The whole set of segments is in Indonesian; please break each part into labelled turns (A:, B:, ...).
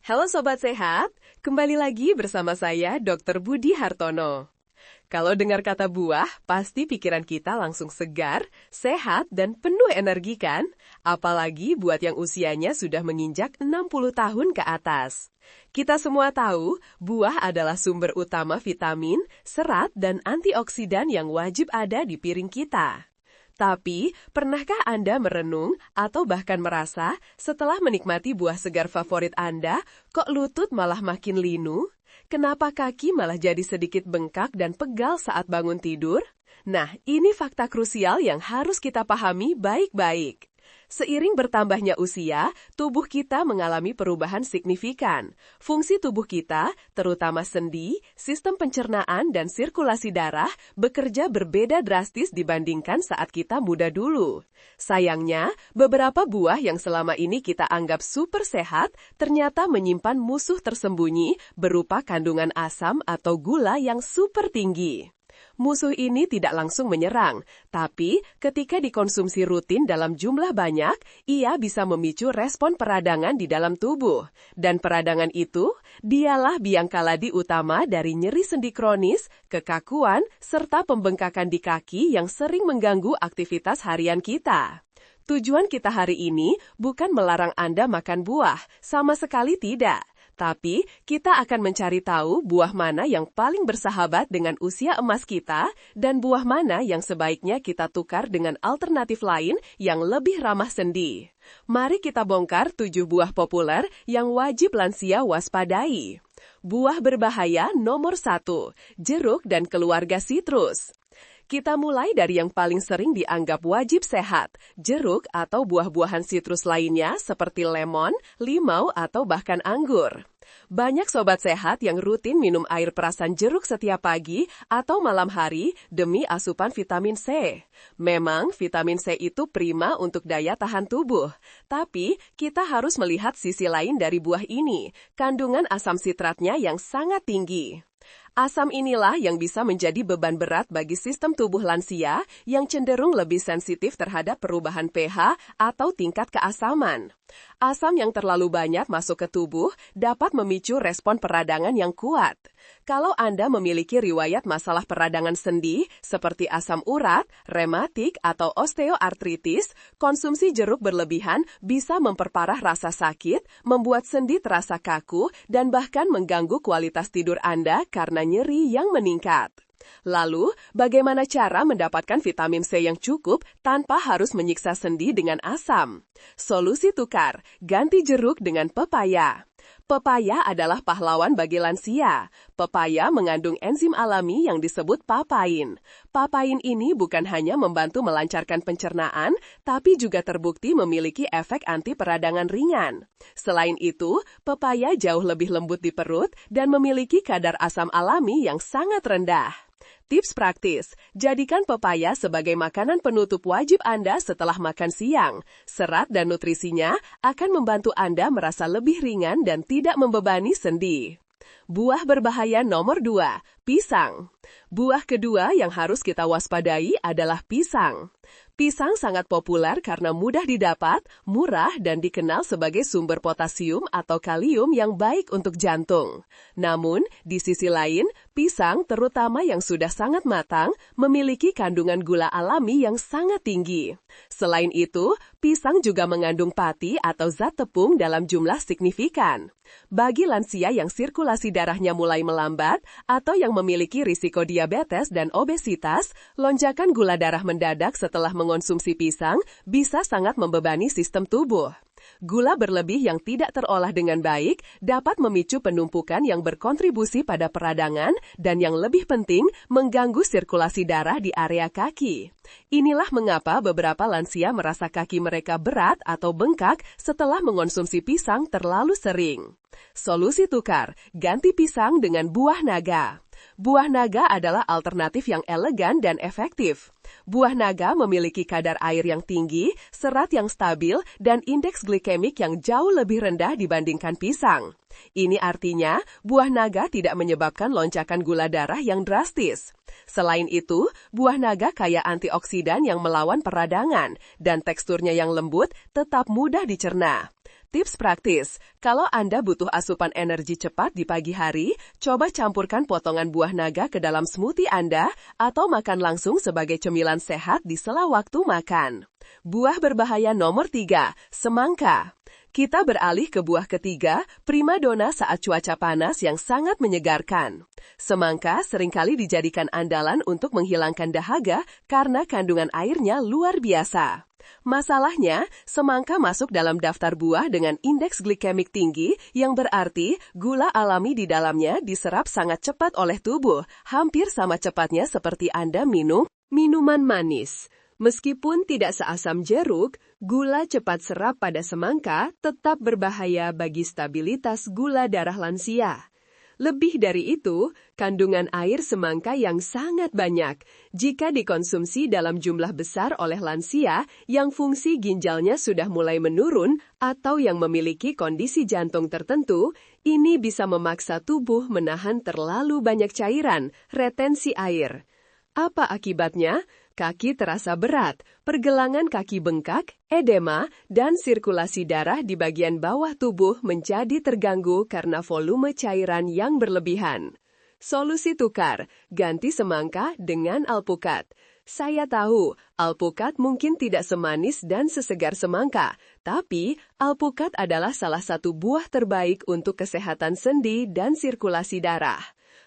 A: Halo Sobat Sehat, kembali lagi bersama saya Dr. Budi Hartono. Kalau dengar kata buah, pasti pikiran kita langsung segar, sehat, dan penuh energi kan? Apalagi buat yang usianya sudah menginjak 60 tahun ke atas. Kita semua tahu, buah adalah sumber utama vitamin, serat, dan antioksidan yang wajib ada di piring kita. Tapi, pernahkah Anda merenung atau bahkan merasa setelah menikmati buah segar favorit Anda, kok lutut malah makin linu? Kenapa kaki malah jadi sedikit bengkak dan pegal saat bangun tidur? Nah, ini fakta krusial yang harus kita pahami baik-baik. Seiring bertambahnya usia, tubuh kita mengalami perubahan signifikan. Fungsi tubuh kita, terutama sendi, sistem pencernaan, dan sirkulasi darah, bekerja berbeda drastis dibandingkan saat kita muda dulu. Sayangnya, beberapa buah yang selama ini kita anggap super sehat, ternyata menyimpan musuh tersembunyi berupa kandungan asam atau gula yang super tinggi. Musuh ini tidak langsung menyerang, tapi ketika dikonsumsi rutin dalam jumlah banyak, ia bisa memicu respon peradangan di dalam tubuh. Dan peradangan itu, dialah biangkaladi utama dari nyeri sendi kronis, kekakuan, serta pembengkakan di kaki yang sering mengganggu aktivitas harian kita. Tujuan kita hari ini bukan melarang Anda makan buah, sama sekali tidak. Tapi, kita akan mencari tahu buah mana yang paling bersahabat dengan usia emas kita dan buah mana yang sebaiknya kita tukar dengan alternatif lain yang lebih ramah sendi. Mari kita bongkar 7 buah populer yang wajib lansia waspadai. Buah berbahaya nomor 1, jeruk dan keluarga sitrus. Kita mulai dari yang paling sering dianggap wajib sehat, jeruk atau buah-buahan sitrus lainnya seperti lemon, limau, atau bahkan anggur. Banyak sobat sehat yang rutin minum air perasan jeruk setiap pagi atau malam hari demi asupan vitamin C. Memang vitamin C itu prima untuk daya tahan tubuh, tapi kita harus melihat sisi lain dari buah ini, kandungan asam sitratnya yang sangat tinggi. Asam inilah yang bisa menjadi beban berat bagi sistem tubuh lansia yang cenderung lebih sensitif terhadap perubahan pH atau tingkat keasaman. Asam yang terlalu banyak masuk ke tubuh dapat memicu respon peradangan yang kuat. Kalau Anda memiliki riwayat masalah peradangan sendi seperti asam urat, rematik, atau osteoartritis, konsumsi jeruk berlebihan bisa memperparah rasa sakit, membuat sendi terasa kaku, dan bahkan mengganggu kualitas tidur Anda karena nyeri yang meningkat. Lalu, bagaimana cara mendapatkan vitamin C yang cukup tanpa harus menyiksa sendi dengan asam? Solusi tukar, ganti jeruk dengan pepaya. Pepaya adalah pahlawan bagi lansia. Pepaya mengandung enzim alami yang disebut papain. Papain ini bukan hanya membantu melancarkan pencernaan, tapi juga terbukti memiliki efek anti peradangan ringan. Selain itu, pepaya jauh lebih lembut di perut dan memiliki kadar asam alami yang sangat rendah. Tips praktis, jadikan pepaya sebagai makanan penutup wajib Anda setelah makan siang. Serat dan nutrisinya akan membantu Anda merasa lebih ringan dan tidak membebani sendi. Buah berbahaya nomor 2, pisang. Buah kedua yang harus kita waspadai adalah pisang. Pisang sangat populer karena mudah didapat, murah, dan dikenal sebagai sumber potasium atau kalium yang baik untuk jantung. Namun, di sisi lain, pisang, terutama yang sudah sangat matang, memiliki kandungan gula alami yang sangat tinggi. Selain itu, pisang juga mengandung pati atau zat tepung dalam jumlah signifikan. Bagi lansia yang sirkulasi darahnya mulai melambat atau yang memiliki risiko diabetes dan obesitas, lonjakan gula darah mendadak setelah mengonsumsi pisang bisa sangat membebani sistem tubuh. Gula berlebih yang tidak terolah dengan baik dapat memicu penumpukan yang berkontribusi pada peradangan dan yang lebih penting, mengganggu sirkulasi darah di area kaki. Inilah mengapa beberapa lansia merasa kaki mereka berat atau bengkak setelah mengonsumsi pisang terlalu sering. Solusi tukar, ganti pisang dengan buah naga. Buah naga adalah alternatif yang elegan dan efektif. Buah naga memiliki kadar air yang tinggi, serat yang stabil, dan indeks glikemik yang jauh lebih rendah dibandingkan pisang. Ini artinya, buah naga tidak menyebabkan lonjakan gula darah yang drastis. Selain itu, buah naga kaya antioksidan yang melawan peradangan, dan teksturnya yang lembut tetap mudah dicerna. Tips praktis, kalau Anda butuh asupan energi cepat di pagi hari, coba campurkan potongan buah naga ke dalam smoothie Anda atau makan langsung sebagai cemilan sehat di sela waktu makan. Buah berbahaya nomor 3, semangka. Kita beralih ke buah ketiga, primadona saat cuaca panas yang sangat menyegarkan. Semangka seringkali dijadikan andalan untuk menghilangkan dahaga karena kandungan airnya luar biasa. Masalahnya, semangka masuk dalam daftar buah dengan indeks glikemik tinggi yang berarti gula alami di dalamnya diserap sangat cepat oleh tubuh, hampir sama cepatnya seperti Anda minum minuman manis. Meskipun tidak seasam jeruk, gula cepat serap pada semangka tetap berbahaya bagi stabilitas gula darah lansia. Lebih dari itu, kandungan air semangka yang sangat banyak. Jika dikonsumsi dalam jumlah besar oleh lansia yang fungsi ginjalnya sudah mulai menurun atau yang memiliki kondisi jantung tertentu, ini bisa memaksa tubuh menahan terlalu banyak cairan, retensi air. Apa akibatnya? Kaki terasa berat, pergelangan kaki bengkak, edema, dan sirkulasi darah di bagian bawah tubuh menjadi terganggu karena volume cairan yang berlebihan. Solusi tukar, ganti semangka dengan alpukat. Saya tahu, alpukat mungkin tidak semanis dan sesegar semangka, tapi alpukat adalah salah satu buah terbaik untuk kesehatan sendi dan sirkulasi darah.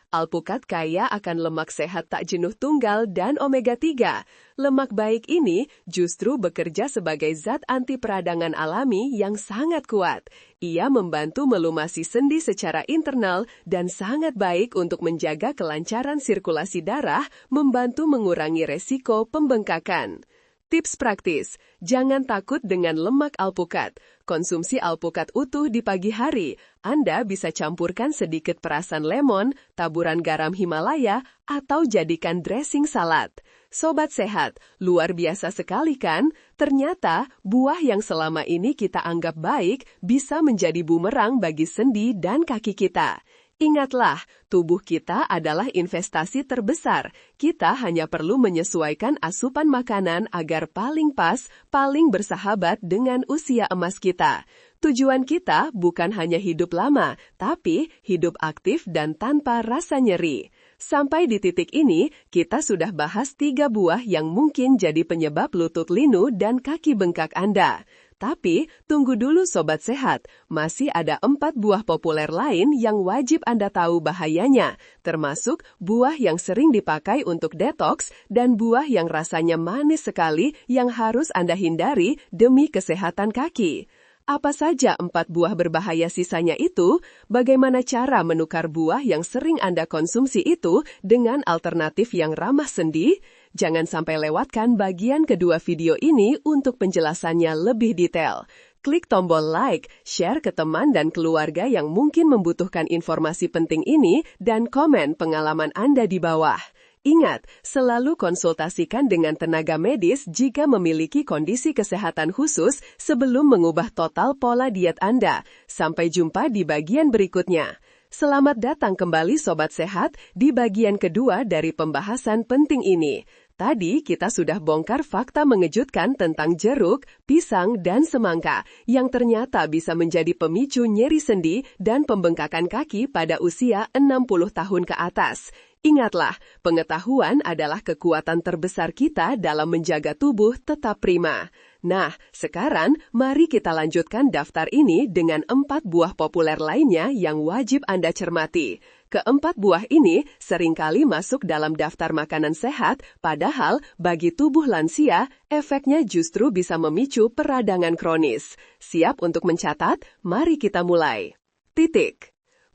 A: Alpukat kaya akan lemak sehat tak jenuh tunggal dan omega-3. Lemak baik ini justru bekerja sebagai zat anti peradangan alami yang sangat kuat. Ia membantu melumasi sendi secara internal dan sangat baik untuk menjaga kelancaran sirkulasi darah, membantu mengurangi resiko pembengkakan. Tips praktis, jangan takut dengan lemak alpukat. Konsumsi alpukat utuh di pagi hari. Anda bisa campurkan sedikit perasan lemon, taburan garam Himalaya, atau jadikan dressing salad. Sobat sehat, luar biasa sekali kan? Ternyata, buah yang selama ini kita anggap baik bisa menjadi bumerang bagi sendi dan kaki kita. Ingatlah, tubuh kita adalah investasi terbesar. Kita hanya perlu menyesuaikan asupan makanan agar paling pas, paling bersahabat dengan usia emas kita. Tujuan kita bukan hanya hidup lama, tapi hidup aktif dan tanpa rasa nyeri. Sampai di titik ini, kita sudah bahas 3 buah yang mungkin jadi penyebab lutut linu dan kaki bengkak Anda. Tapi, tunggu dulu Sobat Sehat, masih ada 4 buah populer lain yang wajib Anda tahu bahayanya, termasuk buah yang sering dipakai untuk detoks dan buah yang rasanya manis sekali yang harus Anda hindari demi kesehatan kaki. Apa saja 4 buah berbahaya sisanya itu? Bagaimana cara menukar buah yang sering Anda konsumsi itu dengan alternatif yang ramah sendi? Jangan sampai lewatkan bagian kedua video ini untuk penjelasannya lebih detail. Klik tombol like, share ke teman dan keluarga yang mungkin membutuhkan informasi penting ini, dan komen pengalaman Anda di bawah. Ingat, selalu konsultasikan dengan tenaga medis jika memiliki kondisi kesehatan khusus sebelum mengubah total pola diet Anda. Sampai jumpa di bagian berikutnya. Selamat datang kembali Sobat Sehat di bagian kedua dari pembahasan penting ini. Tadi kita sudah bongkar fakta mengejutkan tentang jeruk, pisang, dan semangka yang ternyata bisa menjadi pemicu nyeri sendi dan pembengkakan kaki pada usia 60 tahun ke atas. Ingatlah, pengetahuan adalah kekuatan terbesar kita dalam menjaga tubuh tetap prima. Nah, sekarang mari kita lanjutkan daftar ini dengan 4 buah populer lainnya yang wajib Anda cermati. Keempat buah ini seringkali masuk dalam daftar makanan sehat, padahal bagi tubuh lansia, efeknya justru bisa memicu peradangan kronis. Siap untuk mencatat? Mari kita mulai.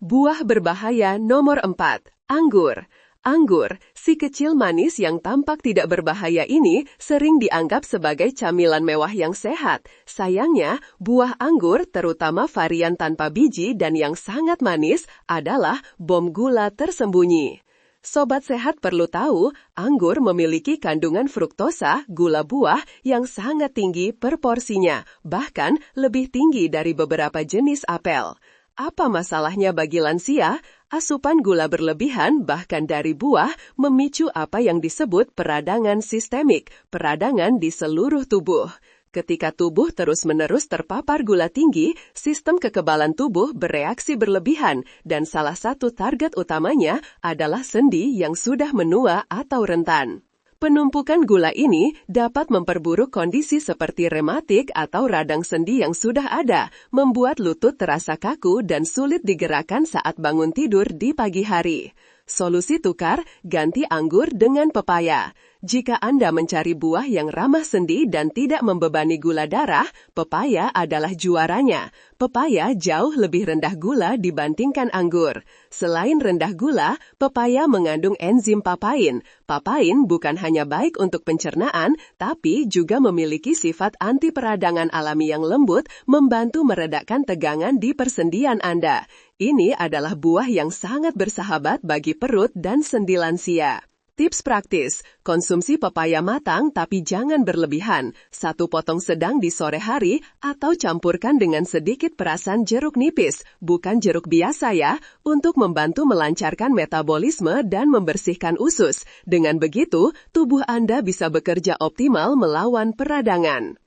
A: Buah berbahaya nomor 4, anggur. Anggur, si kecil manis yang tampak tidak berbahaya ini sering dianggap sebagai camilan mewah yang sehat. Sayangnya, buah anggur, terutama varian tanpa biji dan yang sangat manis, adalah bom gula tersembunyi. Sobat sehat perlu tahu, anggur memiliki kandungan fruktosa, gula buah, yang sangat tinggi per porsinya, bahkan lebih tinggi dari beberapa jenis apel. Apa masalahnya bagi lansia? Asupan gula berlebihan bahkan dari buah memicu apa yang disebut peradangan sistemik, peradangan di seluruh tubuh. Ketika tubuh terus-menerus terpapar gula tinggi, sistem kekebalan tubuh bereaksi berlebihan dan salah satu target utamanya adalah sendi yang sudah menua atau rentan. Penumpukan gula ini dapat memperburuk kondisi seperti rematik atau radang sendi yang sudah ada, membuat lutut terasa kaku dan sulit digerakkan saat bangun tidur di pagi hari. Solusi tukar, ganti anggur dengan pepaya. Jika Anda mencari buah yang ramah sendi dan tidak membebani gula darah, pepaya adalah juaranya. Pepaya jauh lebih rendah gula dibandingkan anggur. Selain rendah gula, pepaya mengandung enzim papain. Papain bukan hanya baik untuk pencernaan, tapi juga memiliki sifat anti peradangan alami yang lembut, membantu meredakan tegangan di persendian Anda. Ini adalah buah yang sangat bersahabat bagi perut dan sendi lansia. Tips praktis, konsumsi pepaya matang tapi jangan berlebihan. 1 potong sedang di sore hari atau campurkan dengan sedikit perasan jeruk nipis, bukan jeruk biasa ya, untuk membantu melancarkan metabolisme dan membersihkan usus. Dengan begitu, tubuh Anda bisa bekerja optimal melawan peradangan.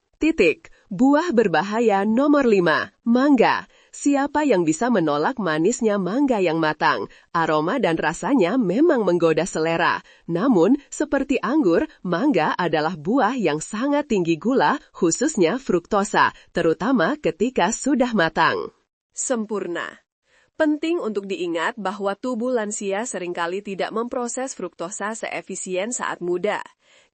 A: Buah berbahaya nomor 5, mangga. Siapa yang bisa menolak manisnya mangga yang matang? Aroma dan rasanya memang menggoda selera. Namun, seperti anggur, mangga adalah buah yang sangat tinggi gula, khususnya fruktosa, terutama ketika sudah matang. Sempurna. Penting untuk diingat bahwa tubuh lansia seringkali tidak memproses fruktosa seefisien saat muda.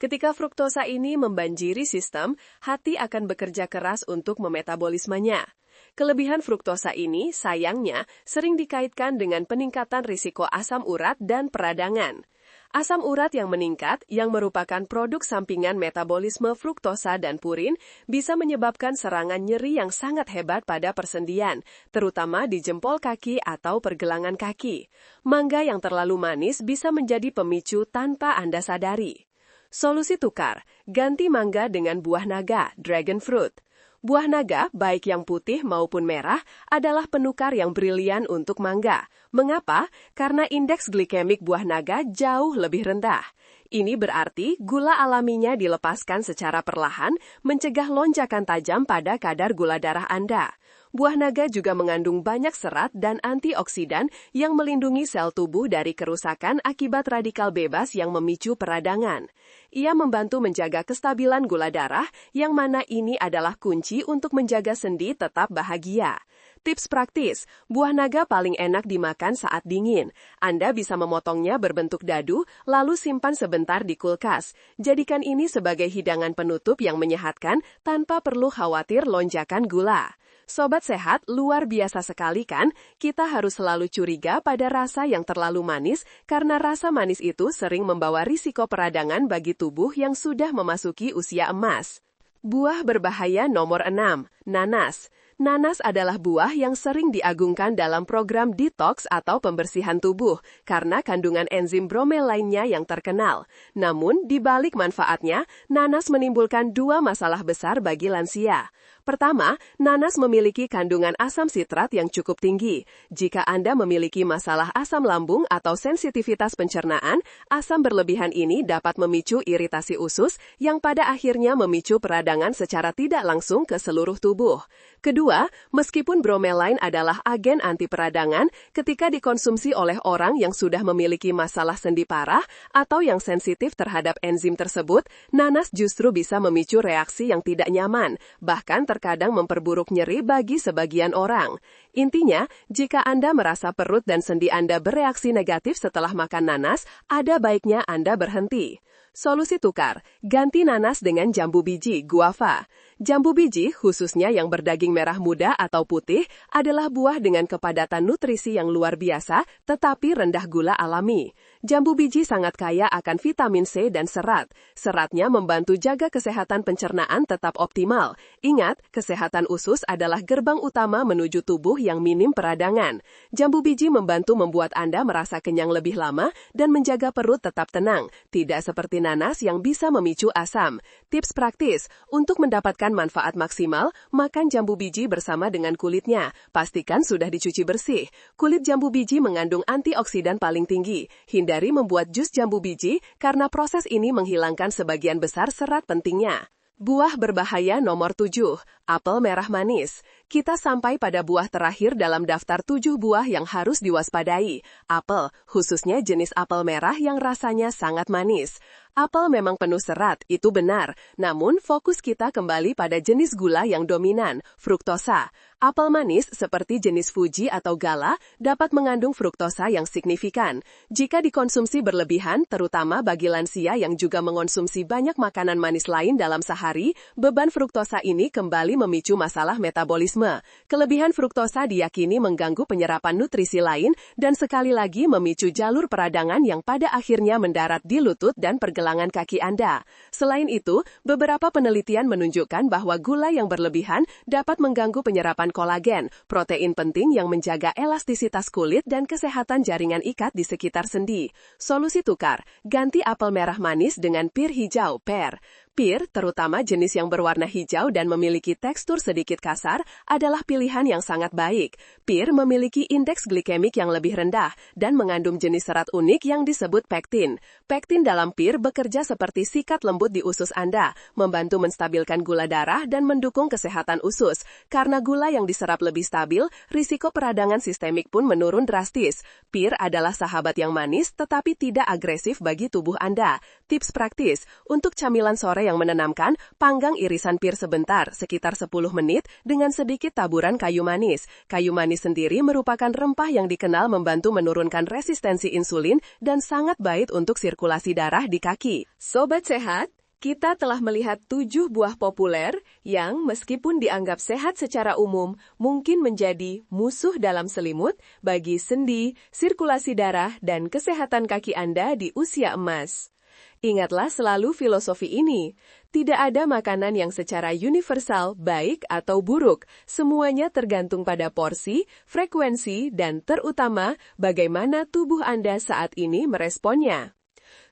A: Ketika fruktosa ini membanjiri sistem, hati akan bekerja keras untuk memetabolismenya. Kelebihan fruktosa ini, sayangnya, sering dikaitkan dengan peningkatan risiko asam urat dan peradangan. Asam urat yang meningkat, yang merupakan produk sampingan metabolisme fruktosa dan purin, bisa menyebabkan serangan nyeri yang sangat hebat pada persendian, terutama di jempol kaki atau pergelangan kaki. Mangga yang terlalu manis bisa menjadi pemicu tanpa Anda sadari. Solusi tukar, ganti mangga dengan buah naga, dragon fruit. Buah naga, baik yang putih maupun merah, adalah penukar yang brilian untuk mangga. Mengapa? Karena indeks glikemik buah naga jauh lebih rendah. Ini berarti gula alaminya dilepaskan secara perlahan, mencegah lonjakan tajam pada kadar gula darah Anda. Buah naga juga mengandung banyak serat dan antioksidan yang melindungi sel tubuh dari kerusakan akibat radikal bebas yang memicu peradangan. Ia membantu menjaga kestabilan gula darah, yang mana ini adalah kunci untuk menjaga sendi tetap bahagia. Tips praktis, buah naga paling enak dimakan saat dingin. Anda bisa memotongnya berbentuk dadu, lalu simpan sebentar di kulkas. Jadikan ini sebagai hidangan penutup yang menyehatkan tanpa perlu khawatir lonjakan gula. Sobat sehat, luar biasa sekali kan? Kita harus selalu curiga pada rasa yang terlalu manis, karena rasa manis itu sering membawa risiko peradangan bagi tubuh yang sudah memasuki usia emas. Buah berbahaya nomor 6, nanas. Nanas adalah buah yang sering diagungkan dalam program detox atau pembersihan tubuh karena kandungan enzim bromel lainnya yang terkenal. Namun, di balik manfaatnya, nanas menimbulkan 2 masalah besar bagi lansia. Pertama, nanas memiliki kandungan asam sitrat yang cukup tinggi. Jika Anda memiliki masalah asam lambung atau sensitivitas pencernaan, asam berlebihan ini dapat memicu iritasi usus yang pada akhirnya memicu peradangan secara tidak langsung ke seluruh tubuh. Kedua, meskipun bromelain adalah agen anti peradangan, ketika dikonsumsi oleh orang yang sudah memiliki masalah sendi parah atau yang sensitif terhadap enzim tersebut, nanas justru bisa memicu reaksi yang tidak nyaman, bahkan terkadang memperburuk nyeri bagi sebagian orang. Intinya, jika Anda merasa perut dan sendi Anda bereaksi negatif setelah makan nanas, ada baiknya Anda berhenti. Solusi tukar, ganti nanas dengan jambu biji, guava. Jambu biji, khususnya yang berdaging merah muda atau putih, adalah buah dengan kepadatan nutrisi yang luar biasa, tetapi rendah gula alami. Jambu biji sangat kaya akan vitamin C dan serat. Seratnya membantu jaga kesehatan pencernaan tetap optimal. Ingat, kesehatan usus adalah gerbang utama menuju tubuh yang minim peradangan. Jambu biji membantu membuat Anda merasa kenyang lebih lama dan menjaga perut tetap tenang, tidak seperti nanas yang bisa memicu asam. Tips praktis, untuk mendapatkan manfaat maksimal, makan jambu biji bersama dengan kulitnya. Pastikan sudah dicuci bersih. Kulit jambu biji mengandung antioksidan paling tinggi. Hindari membuat jus jambu biji karena proses ini menghilangkan sebagian besar serat pentingnya. Buah berbahaya nomor 7, apel merah manis. Kita sampai pada buah terakhir dalam daftar 7 buah yang harus diwaspadai. Apel, khususnya jenis apel merah yang rasanya sangat manis. Apel memang penuh serat, itu benar. Namun, fokus kita kembali pada jenis gula yang dominan, fruktosa. Apel manis seperti jenis Fuji atau Gala dapat mengandung fruktosa yang signifikan. Jika dikonsumsi berlebihan, terutama bagi lansia yang juga mengonsumsi banyak makanan manis lain dalam sehari, beban fruktosa ini kembali memicu masalah metabolisme. Kelebihan fruktosa diyakini mengganggu penyerapan nutrisi lain dan sekali lagi memicu jalur peradangan yang pada akhirnya mendarat di lutut dan pergelangan kaki Anda. Selain itu, beberapa penelitian menunjukkan bahwa gula yang berlebihan dapat mengganggu penyerapan kolagen, protein penting yang menjaga elastisitas kulit dan kesehatan jaringan ikat di sekitar sendi. Solusi tukar, ganti apel merah manis dengan pir hijau, pear. Pir, terutama jenis yang berwarna hijau dan memiliki tekstur sedikit kasar, adalah pilihan yang sangat baik. Pir memiliki indeks glikemik yang lebih rendah dan mengandung jenis serat unik yang disebut pektin. Pektin dalam pir bekerja seperti sikat lembut di usus Anda, membantu menstabilkan gula darah dan mendukung kesehatan usus. Karena gula yang diserap lebih stabil, risiko peradangan sistemik pun menurun drastis. Pir adalah sahabat yang manis tetapi tidak agresif bagi tubuh Anda. Tips praktis, untuk camilan sore yang menenangkan, panggang irisan pir sebentar, sekitar 10 menit, dengan sedikit taburan kayu manis. Kayu manis sendiri merupakan rempah yang dikenal membantu menurunkan resistensi insulin dan sangat baik untuk sirkulasi darah di kaki. Sobat Sehat, kita telah melihat 7 buah populer yang meskipun dianggap sehat secara umum, mungkin menjadi musuh dalam selimut bagi sendi, sirkulasi darah, dan kesehatan kaki Anda di usia emas. Ingatlah selalu filosofi ini, tidak ada makanan yang secara universal baik atau buruk, semuanya tergantung pada porsi, frekuensi, dan terutama bagaimana tubuh Anda saat ini meresponnya.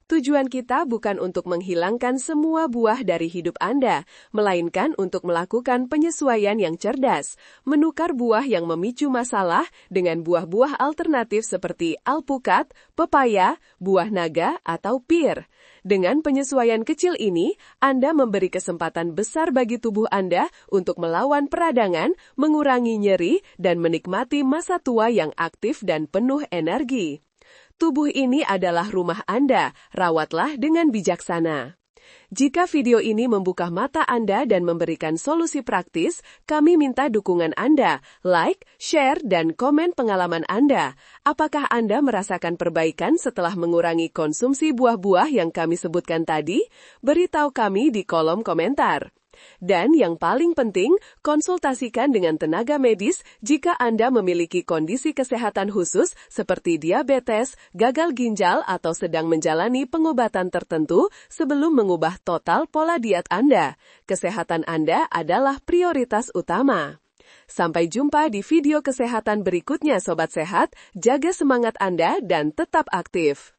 A: Tujuan kita bukan untuk menghilangkan semua buah dari hidup Anda, melainkan untuk melakukan penyesuaian yang cerdas, menukar buah yang memicu masalah dengan buah-buah alternatif seperti alpukat, pepaya, buah naga, atau pir. Dengan penyesuaian kecil ini, Anda memberi kesempatan besar bagi tubuh Anda untuk melawan peradangan, mengurangi nyeri, dan menikmati masa tua yang aktif dan penuh energi. Tubuh ini adalah rumah Anda, rawatlah dengan bijaksana. Jika video ini membuka mata Anda dan memberikan solusi praktis, kami minta dukungan Anda, like, share, dan komen pengalaman Anda. Apakah Anda merasakan perbaikan setelah mengurangi konsumsi buah-buah yang kami sebutkan tadi? Beritahu kami di kolom komentar. Dan yang paling penting, konsultasikan dengan tenaga medis jika Anda memiliki kondisi kesehatan khusus seperti diabetes, gagal ginjal, atau sedang menjalani pengobatan tertentu sebelum mengubah total pola diet Anda. Kesehatan Anda adalah prioritas utama. Sampai jumpa di video kesehatan berikutnya Sobat Sehat, jaga semangat Anda dan tetap aktif.